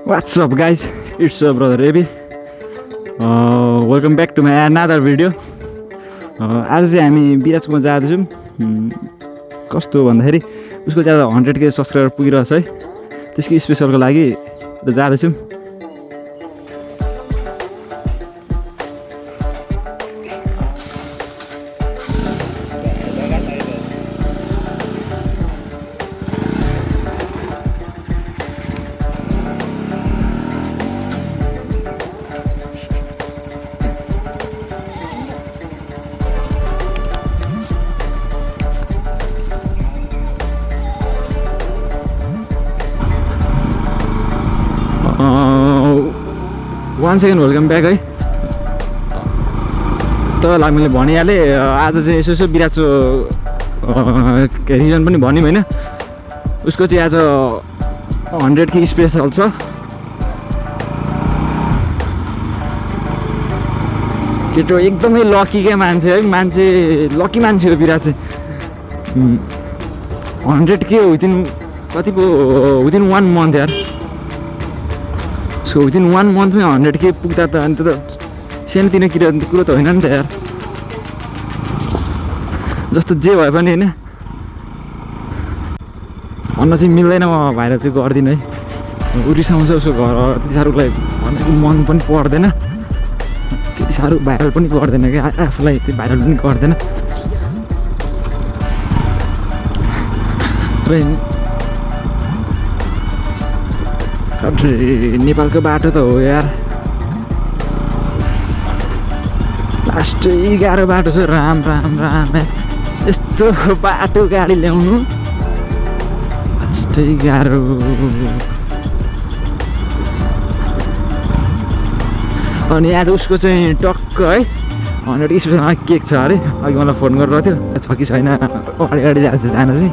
What's up guys, it's your brother Ebi. Welcome back to my another video. आज चाहिँ हामी विराजकोमा जाँदैछौँ। कस्तो भन्दाखेरि उसको ज्यादा 100K सब्सक्राइबर पुगिरहेछ है। त्यसको स्पेसलको लागि जाँदैछौँ। One second, welcome back है। तपाईँलाई मैले भनिहालेँ आज चाहिँ यसो विराजको रिजन पनि भन्यौँ होइन। उसको चाहिँ आज 100K स्पेसल छ। केटो एकदमै लकी क्या मान्छे है। लकी मान्छे हो विराज चाहिँ। 100K विदिन 1 month यार। सो विदिन 1 monthमै 100K पुग्दा त अनि त सानोतिनो कुरो त होइन नि त यार। जस्तो जे भए पनि होइन भन्न चाहिँ मिल्दैन। म भाइरल चाहिँ गर्दिनँ है। रिसाउँछ उसको घर त्यति साह्रोलाई भनेको मन पनि पर्दैन। त्यति साह्रो भाइरल पनि गर्दैन क्या। आफूलाई त्यो भाइरल पनि गर्दैन। नेपालको बाटो त हो यार। लास्टै गाह्रो बाटो छ। राम यस्तो बाटो गाडी ल्याउनु लास्टै गाह्रो। अनि आज उसको चाहिँ टक्क है 100 स्पेसलमा केक छ अरे। अघि मलाई फोन गरेर थियो छ कि छैन। अगाडि जान्छ जान चाहिँ।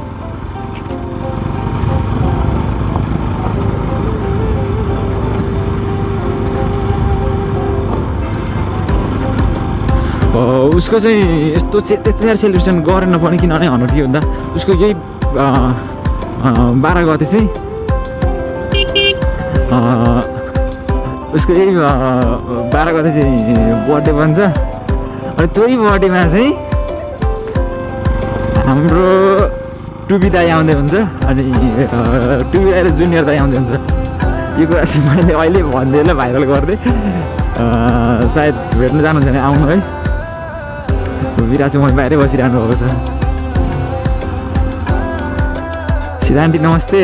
उसको चाहिँ यस्तो त्यति साह्रो सेलिब्रेसन गरेन पनि किनभने 100K हुँदा उसको यही 12 गते चाहिँ उसको यही 12 गते चाहिँ बर्थडे बन्छ। अनि त्यही बर्थडेमा चाहिँ हाम्रो टुबी दाइ आउँदै हुन्छ। अनि टुबी दाइ र जुनियर दाइ आउँदै हुन्छ। यो कुरा चाहिँ मैले अहिले भन्दै भाइरल गर्दै सायद भेट्नु जानुहुन्छ भने आउनु है। विराज चाहिँ म बाहिरै बसिरहनु भएको छ। सिद्धान्ती नमस्ते।